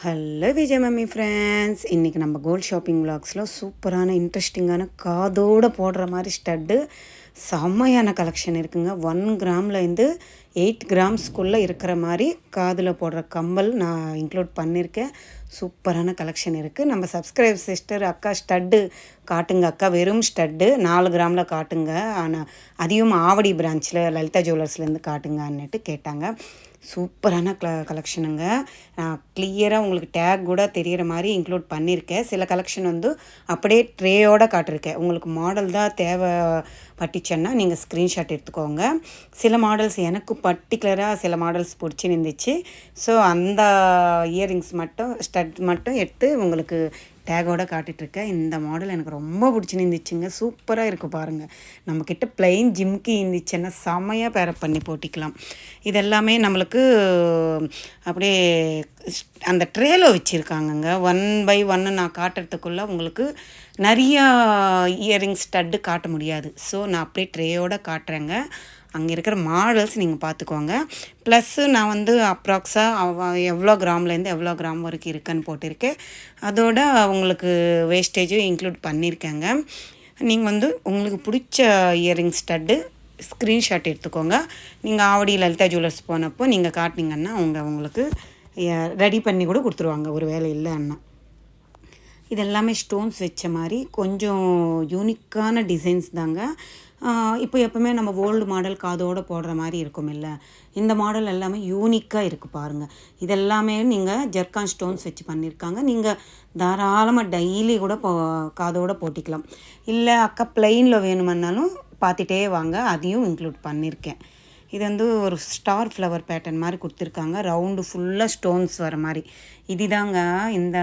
Hello Vijay mummy friends, இன்றைக்கி நம்ம gold shopping விலாக்ஸில் சூப்பரான இன்ட்ரெஸ்டிங்கான காதோடு போடுற மாதிரி ஸ்டட்டு செம்மையான கலெக்ஷன் இருக்குங்க. 1 கிராம்லேருந்து 8 கிராம்ஸ்குள்ளே இருக்கிற மாதிரி காதில் போடுற கம்மல் நான் இன்க்ளூட் பண்ணியிருக்கேன். சூப்பரான கலெக்ஷன் இருக்குது. நம்ம சப்ஸ்கிரைப் சிஸ்டர் அக்கா ஸ்டட்டு காட்டுங்க அக்கா, வெறும் ஸ்டட்டு 4 கிராமில் காட்டுங்க, ஆனால் அதையும் ஆவடி பிரான்ச்சில் லலிதா ஜுவல்லர்ஸ்லேருந்து காட்டுங்கன்னுட்டு கேட்டாங்க. சூப்பரான கலெக்ஷனுங்க. நான் கிளியராக உங்களுக்கு டேக் கூட தெரிகிற மாதிரி இன்க்ளூட் பண்ணியிருக்கேன். சில கலெக்ஷன் வந்து அப்படியே ட்ரேயோடு காட்டிருக்கேன். உங்களுக்கு மாடல் தான் தேவைப்பட்டுச்சுன்னா நீங்கள் ஸ்க்ரீன்ஷாட் எடுத்துக்கோங்க. சில மாடல்ஸ் எனக்கு பர்டிகுலராக சில மாடல்ஸ் பிடிச்சிருந்துச்சு. ஸோ அந்த இயரிங்ஸ் மட்டும் ஸ்டட் மட்டும் எடுத்து உங்களுக்கு டேகோடு காட்டிகிட்ருக்கேன். இந்த மாடல் எனக்கு ரொம்ப பிடிச்சிருந்துச்சுங்க. சூப்பராக இருக்குது பாருங்கள். நம்மக்கிட்ட ப்ளைன் ஜிம்கி இருந்துச்சுன்னா செம்மையாக பேரப் பண்ணி போட்டிக்கலாம். இதெல்லாமே நம்மளுக்கு அப்படியே அந்த ட்ரேல வச்சுருக்காங்கங்க. 1 by 1 நான் காட்டுறதுக்குள்ளே உங்களுக்கு நிறையா இயரிங்ஸ் ஸ்டட்டு காட்ட முடியாது. ஸோ நான் அப்படியே ட்ரேயோடு காட்டுறேங்க. அங்கே இருக்கிற மாடல்ஸ் நீங்கள் பார்த்துக்கோங்க. ப்ளஸ்ஸு நான் வந்து அப்ராக்ஸாக எவ்வளோ கிராம்லேருந்து எவ்வளோ கிராம் வரைக்கும் இருக்குன்னு போட்டிருக்கேன். அதோட உங்களுக்கு வேஸ்டேஜும் இன்க்ளூட் பண்ணியிருக்கேங்க. நீங்கள் வந்து உங்களுக்கு பிடிச்ச இயரிங் ஸ்டட்டு ஸ்க்ரீன்ஷாட் எடுத்துக்கோங்க. நீங்கள் ஆவடி லலிதா ஜுவல்லர்ஸ் போனப்போ நீங்கள் காட்டினீங்கன்னா உங்களுக்கு ரெடி பண்ணி கூட கொடுத்துருவாங்க, ஒரு வேலை இல்லைன்னா. இதெல்லாமே ஸ்டோன்ஸ் வச்ச மாதிரி கொஞ்சம் யூனிக்கான டிசைன்ஸ் தாங்க. இப்போ எப்போவுமே நம்ம ஓல்டு மாடல் காதோடு போடுற மாதிரி இருக்கும் இல்லை, இந்த மாடல் எல்லாமே யூனிக்காக இருக்குது பாருங்கள். இதெல்லாமே நீங்கள் ஜெர்கான் ஸ்டோன்ஸ் வச்சு பண்ணியிருக்காங்க. நீங்கள் தாராளமாக டெய்லி கூட காதோடு போட்டிக்கலாம். இல்லை அக்கா ப்ளைனில் வேணுமன்னாலும் பார்த்துட்டே வாங்க, அதையும் இன்க்ளூட் பண்ணியிருக்கேன். இது வந்து ஒரு ஸ்டார் ஃப்ளவர் பேட்டர்ன் மாதிரி கொடுத்துருக்காங்க. ரவுண்டு ஃபுல்லாக ஸ்டோன்ஸ் வர மாதிரி. இதுதாங்க இந்த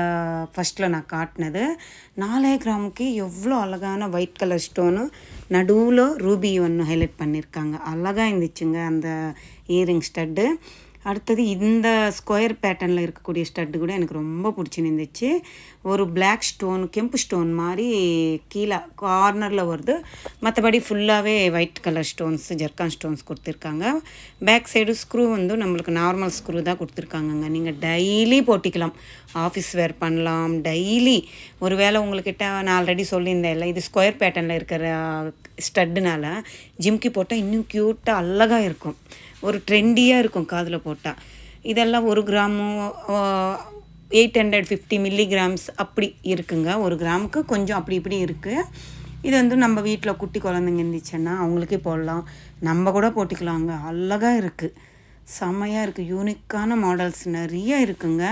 ஃபஸ்ட்டில் நான் காட்டினது. 4 கிராமுக்கு எவ்வளோ அழகான ஒயிட் கலர் ஸ்டோனு, நடுவில் ரூபி ஒன்று ஹைலைட் பண்ணியிருக்காங்க. அழகாக இருந்துச்சுங்க அந்த இயரிங் ஸ்டட்டு. அடுத்தது இந்த ஸ்கொயர் பேட்டர்னில் இருக்கக்கூடிய ஸ்டட்டு கூட எனக்கு ரொம்ப பிடிச்சிருந்துச்சு. ஒரு பிளாக் ஸ்டோன், கெம்பு ஸ்டோன் மாதிரி கீழே கார்னரில் வருது. மற்றபடி ஃபுல்லாகவே white colour stones, zircon stones கொடுத்துருக்காங்க. பேக் சைடு ஸ்க்ரூ வந்து நம்மளுக்கு நார்மல் ஸ்க்ரூ தான் கொடுத்துருக்காங்கங்க. நீங்கள் டெய்லி போட்டிக்கலாம், ஆஃபீஸ் வேர் பண்ணலாம் டெய்லி. ஒரு வேளை உங்கள்கிட்ட நான் ஆல்ரெடி சொல்லியிருந்தேன் இல்லை, இது ஸ்கொயர் பேட்டர்னில் இருக்கிற ஸ்டட்டுனால ஜிம்கி போட்டால் இன்னும் க்யூட்டாக அழகாக இருக்கும், ஒரு ட்ரெண்டியாக இருக்கும் காதில் போட்டால். இதெல்லாம் 1 கிராமு 850 மில்லிகிராம்ஸ் அப்படி இருக்குங்க. 1 கிராமுக்கு கொஞ்சம் அப்படி இப்படி இருக்குது. இது வந்து நம்ம வீட்டில் குட்டி குழந்தைங்க இருந்துச்சுன்னா அவங்களுக்கே போடலாம், நம்ம கூட போட்டிக்கலாங்க. அழகாக இருக்குது, செம்மையாக இருக்குது. யூனிக்கான மாடல்ஸ் நிறைய இருக்குங்க.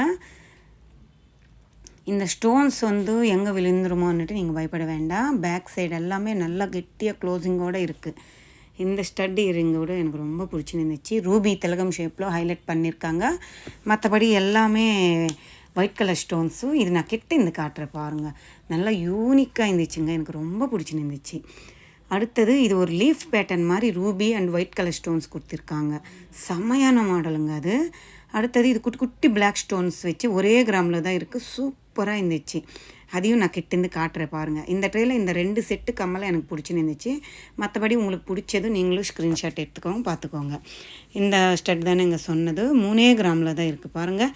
இந்த ஸ்டோன்ஸ் வந்து எங்கே விழுந்துருமோன்னுட்டு நீங்கள் பயப்பட வேண்டாம். பேக் சைடு எல்லாமே நல்லா கெட்டியாக க்ளோசிங்கோடு இருக்குது. இந்த ஸ்டட் இயரிங்கோடு எனக்கு ரொம்ப பிடிச்சிருந்துச்சு. ரூபி திலகம் ஷேப்பில் ஹைலைட் பண்ணியிருக்காங்க. மற்றபடி எல்லாமே ஒயிட் கலர் ஸ்டோன்ஸும். இது நான் கிட்ட இந்த காட்டுறேன் பாருங்கள், நல்லா யூனிக்காக இருந்துச்சுங்க, எனக்கு ரொம்ப பிடிச்சிருந்துச்சு. அடுத்தது இது ஒரு லீஃப் பேட்டர்ன் மாதிரி Ruby and white colour stones கொடுத்துருக்காங்க. செம்மையான மாடலுங்க அது. அடுத்தது இது குட்டி குட்டி பிளாக் ஸ்டோன்ஸ் வச்சு ஒரே கிராமில் தான் இருக்குது. சூப்பராக இருந்துச்சு. அதையும் நான் கிட்டேருந்து காட்டுறேன் பாருங்கள். இந்த ட்ரேயில் இந்த 2 செட்டு கம்மலை எனக்கு பிடிச்சிருந்துச்சு. மற்றபடி உங்களுக்கு பிடிச்சது நீங்களும் ஸ்க்ரீன்ஷாட் எடுத்துக்கோங்க, பார்த்துக்கோங்க. இந்த ஸ்டட் தானே இங்கே சொன்னது, 3 கிராமில் தான் இருக்குது பாருங்கள்.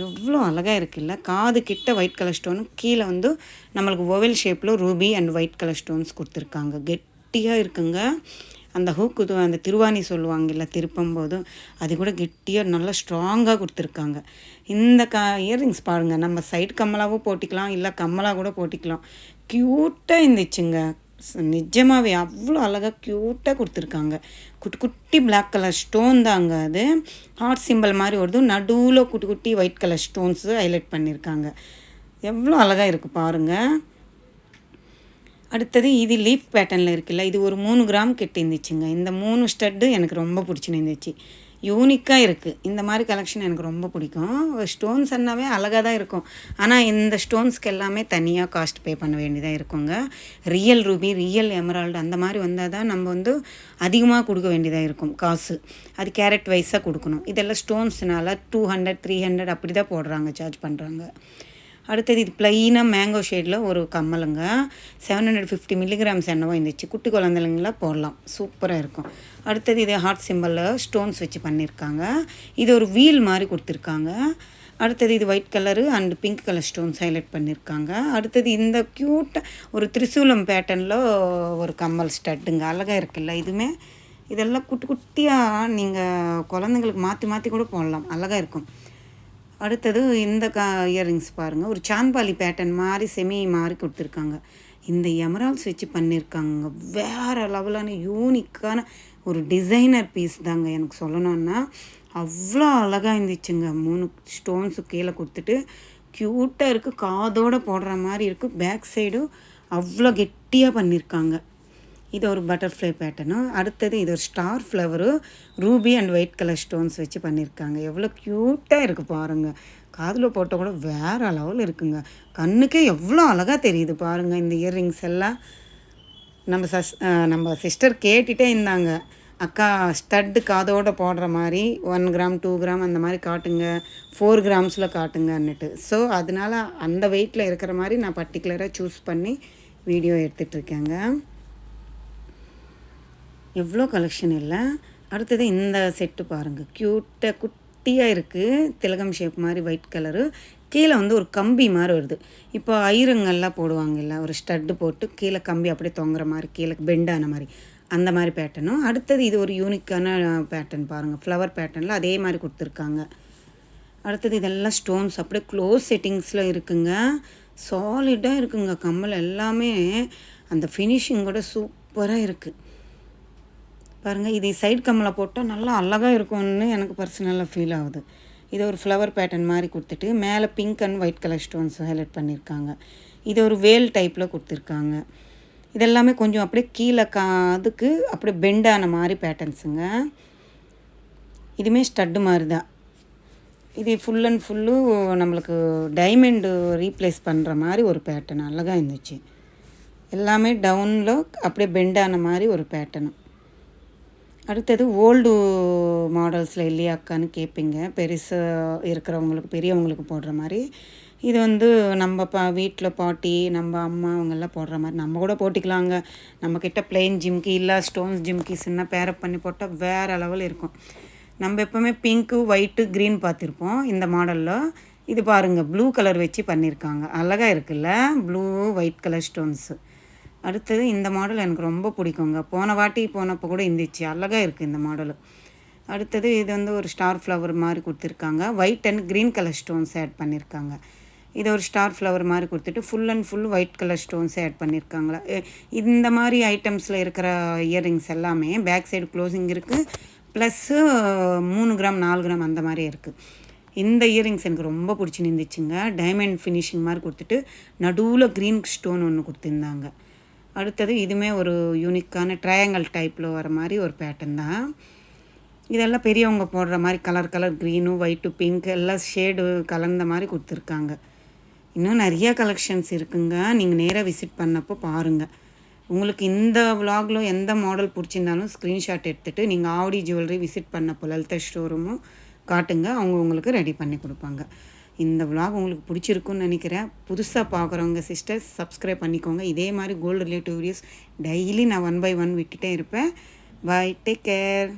எவ்வளோ அழகாக இருக்குல்ல. காது கிட்ட ஒயிட் கலர் ஸ்டோனு, கீழே வந்து நம்மளுக்கு ஓவல் ஷேப்பில் Ruby and white colour stones கொடுத்துருக்காங்க. கெட்டியாக இருக்குங்க. அந்த ஹூக்கு அந்த திருவாணி சொல்லுவாங்கல்ல, திருப்பும் போதும் அது கூட கெட்டியாக நல்லா ஸ்ட்ராங்காக கொடுத்துருக்காங்க. இந்த இயரிங்ஸ் பாருங்கள், நம்ம சைடு கம்மலாகவும் போட்டிக்கலாம், இல்லை கம்மலாக கூட போட்டிக்கலாம். க்யூட்டாக இருந்துச்சுங்க, நிஜமாகவே அவ்வளோ அழகாக க்யூட்டாக கொடுத்துருக்காங்க. குட்டி குட்டி பிளாக் கலர் ஸ்டோன் தாங்க அது. ஹார்ட் சிம்பிள் மாதிரி வருது, நடுவில் குட்டி குட்டி ஒயிட் கலர் ஸ்டோன்ஸு ஹைலைட் பண்ணியிருக்காங்க. எவ்வளோ அழகாக இருக்குது பாருங்கள். அடுத்தது இது லீஃப் பேட்டர்னில் இருக்குல்ல, இது ஒரு 3 கிராம் கிட்ட இருந்துச்சுங்க. இந்த 3 ஸ்டட்டு எனக்கு ரொம்ப பிடிச்சிருந்துச்சு, யூனிக்காக இருக்குது. இந்த மாதிரி கலெக்ஷன் எனக்கு ரொம்ப பிடிக்கும். ஸ்டோன்ஸ் என்னாவே அழகாக தான் இருக்கும், ஆனால் இந்த ஸ்டோன்ஸ்க்கு எல்லாமே தனியாக காஸ்ட் பே பண்ண வேண்டியதாக இருக்குங்க. ரியல் ரூபி, ரியல் எமரால்டு அந்த மாதிரி வந்தால் தான் நம்ம வந்து அதிகமாக கொடுக்க வேண்டியதாக இருக்கும் காசு. அது கேரட் வைஸாக கொடுக்கணும். இதெல்லாம் ஸ்டோன்ஸ்னால 200 300 அப்படி தான் போடுறாங்க, சார்ஜ் பண்ணுறாங்க. அடுத்தது இது ப்ளைனாக மேங்கோ ஷேடில் ஒரு கம்மலுங்க. 750 மில்லிகிராம்ஸ் என்னவோ இருந்துச்சு. குட்டி குழந்தைங்களாம் போடலாம், சூப்பராக இருக்கும். அடுத்தது இது ஹார்ட் சிம்பிளில் ஸ்டோன்ஸ் வச்சு பண்ணியிருக்காங்க. இது ஒரு வீல் மாதிரி கொடுத்துருக்காங்க. அடுத்தது இது white colour and pink colour stones highlight பண்ணியிருக்காங்க. அடுத்தது இந்த க்யூட்டாக ஒரு திரிசூலம் பேட்டர்னில் ஒரு கம்மல் ஸ்டட்டுங்க, அழகாக இருக்குல்ல. இதெல்லாம் குட்டி குட்டியாக நீங்கள் குழந்தைங்களுக்கு மாற்றி மாற்றி கூட போடலாம், அழகாக இருக்கும். அடுத்தது இந்த இயரிங்ஸ் பாருங்கள், ஒரு சாந்த்பாலி பேட்டர்ன் மாதிரி செமி மாதிரி கொடுத்துருக்காங்க. இந்த எமரால்ஸ் வச்சு பண்ணியிருக்காங்க. வேறு லெவலான யூனிக்கான ஒரு டிசைனர் பீஸ் தாங்க. எனக்கு சொல்லணுன்னா அவ்வளோ அழகாக இருந்துச்சுங்க. 3 ஸ்டோன்ஸு கீழே கொடுத்துட்டு க்யூட்டாக இருக்குது, காதோடு போடுற மாதிரி இருக்குது. பேக் சைடும் அவ்வளோ கெட்டியாக பண்ணியிருக்காங்க. இது ஒரு பட்டர்ஃப்ளை பேட்டர்னு. அடுத்தது இது ஒரு star flower Ruby and white colour stones வச்சு பண்ணியிருக்காங்க. எவ்வளோ க்யூட்டாக இருக்குது பாருங்கள். காதில் போட்டால் கூட வேறு லெவல் இருக்குங்க. கண்ணுக்கே எவ்வளோ அழகாக தெரியுது பாருங்கள். இந்த இயர்ரிங்ஸ் எல்லாம் நம்ம சிஸ்டர் கேட்டுகிட்டே இருந்தாங்க, அக்கா ஸ்டட்டு காதோடு போடுற மாதிரி 1 கிராம் 2 கிராம் அந்த மாதிரி காட்டுங்க, 4 கிராம்ஸில் காட்டுங்கன்னுட்டு. ஸோ அதனால் அந்த வெயிட்டில் இருக்கிற மாதிரி நான் பர்டிகுலராக சூஸ் பண்ணி வீடியோ எடுத்துகிட்ருக்கேங்க. எவ்வளோ கலெக்ஷன் இல்லை. அடுத்தது இந்த செட்டு பாருங்கள், க்யூட்டாக குட்டியாக இருக்குது. திலகம் ஷேப் மாதிரி ஒயிட் கலரு, கீழே வந்து ஒரு கம்பி மாதிரி வருது. இப்போ ஐரங்கெல்லாம் போடுவாங்கல்ல, ஒரு ஸ்டட்டு போட்டு கீழே கம்பி அப்படியே தொங்குற மாதிரி, கீழே பெண்டான மாதிரி, அந்த மாதிரி பேட்டர்னும். அடுத்தது இது ஒரு யூனிக்கான பேட்டர்ன் பாருங்கள், ஃப்ளவர் பேட்டர்னில் அதே மாதிரி கொடுத்துருக்காங்க. அடுத்தது இதெல்லாம் ஸ்டோன்ஸ் அப்படியே க்ளோஸ் செட்டிங்ஸில் இருக்குங்க. சாலிடாக இருக்குங்க கம்மல் எல்லாமே. அந்த ஃபினிஷிங்கோட சூப்பராக இருக்குது பாருங்கள். இது சைடு கம்மலை போட்டால் நல்லா அழகாக இருக்கும்னு எனக்கு பர்சனலாக ஃபீல் ஆகுது. இது ஒரு ஃப்ளவர் பேட்டர்ன் மாதிரி கொடுத்துட்டு மேலே pink and white colour stones highlight பண்ணியிருக்காங்க. இது ஒரு வேல் டைப்பில் கொடுத்துருக்காங்க. இதெல்லாமே கொஞ்சம் அப்படியே கீழே அதுக்கு அப்படியே பெண்டான மாதிரி பேட்டர்ன்ஸுங்க. இதுவுமே ஸ்டட்டு மாதிரி தான். இது ஃபுல் அண்ட் ஃபுல்லு நம்மளுக்கு டைமண்டு ரீப்ளேஸ் பண்ணுற மாதிரி ஒரு பேட்டர்ன் அழகாக இருந்துச்சு. எல்லாமே டவுனில் அப்படியே பெண்டான மாதிரி ஒரு பேட்டர்னு. அடுத்தது ஓல்டு மாடல்ஸில் இல்லையாக்கான்னு கேட்பீங்க, பெருசாக இருக்கிறவங்களுக்கு பெரியவங்களுக்கு போடுற மாதிரி. இது வந்து நம்ம வீட்டில் பாட்டி நம்ம அம்மா அவங்கெல்லாம் போடுற மாதிரி நம்ம கூட போட்டிக்கலாங்க. நம்மக்கிட்ட பிளெயின் ஜிம்கி இல்லை ஸ்டோன்ஸ் ஜிம்கிஸ்ன்னா பேரப் பண்ணி போட்டால் வேறு லெவல் இருக்கும். நம்ம எப்போவுமே பிங்க்கு ஒயிட்டு க்ரீன் பார்த்துருப்போம். இந்த மாடலில் இது பாருங்கள், ப்ளூ கலர் வச்சு பண்ணியிருக்காங்க, அழகாக இருக்குல்ல, ப்ளூ ஒயிட் கலர் ஸ்டோன்ஸு. அடுத்தது இந்த மாடல் எனக்கு ரொம்ப பிடிக்குங்க. போன வாட்டி போனப்போ கூட இருந்துச்சு, அழகாக இருக்குது இந்த மாடலு. அடுத்தது இது வந்து ஒரு ஸ்டார் ஃப்ளவர் மாதிரி கொடுத்துருக்காங்க. White and green colour stones add பண்ணியிருக்காங்க. இதை ஒரு ஸ்டார் ஃப்ளவர் மாதிரி கொடுத்துட்டு full and full white colour ஸ்டோன்ஸே ஆட் பண்ணியிருக்காங்களா. இந்த மாதிரி ஐட்டம்ஸில் இருக்கிற இயரிங்ஸ் எல்லாமே பேக் சைடு க்ளோசிங் இருக்குது, ப்ளஸ்ஸு 3 கிராம் 4 கிராம் அந்த மாதிரி இருக்குது. இந்த இயரிங்ஸ் எனக்கு ரொம்ப பிடிச்சி நின்றுச்சுங்க. டைமண்ட் ஃபினிஷிங் மாதிரி கொடுத்துட்டு நடுவில் க்ரீன் ஸ்டோன் ஒன்று கொடுத்துருந்தாங்க. அடுத்தது இதுவுமே ஒரு யூனிக்கான ட்ரையாங்கல் டைப்பில் வர மாதிரி ஒரு பேட்டர்ன் தான். இதெல்லாம் பெரியவங்க போடுற மாதிரி கலர் க்ரீனு ஒயிட்டு பிங்க் எல்லாம் ஷேடு கலந்த மாதிரி கொடுத்துருக்காங்க. இன்னும் நிறையா கலெக்ஷன்ஸ் இருக்குங்க. நீங்கள் நேராக விசிட் பண்ணப்போ பாருங்கள். உங்களுக்கு இந்த விலாகில் எந்த மாடல் பிடிச்சிருந்தாலும் ஸ்க்ரீன்ஷாட் எடுத்துகிட்டு நீங்கள் ஆவடி ஜுவல்லரி விசிட் பண்ணப்போ லலிதா ஷோரூமும் காட்டுங்க, அவங்க உங்களுக்கு ரெடி பண்ணி கொடுப்பாங்க. இந்த விலாக் உங்களுக்கு பிடிச்சிருக்குன்னு நினைக்கிறேன். புதுசாக பார்க்குறவங்க சிஸ்டர்ஸ் சப்ஸ்கிரைப் பண்ணிக்கோங்க. இதே மாதிரி கோல்டு ரிலேட்டிவ் வீடியோஸ் டெய்லி நான் 1 by 1 விட்டுட்டே இருப்பேன். பாய், டேக் கேர்.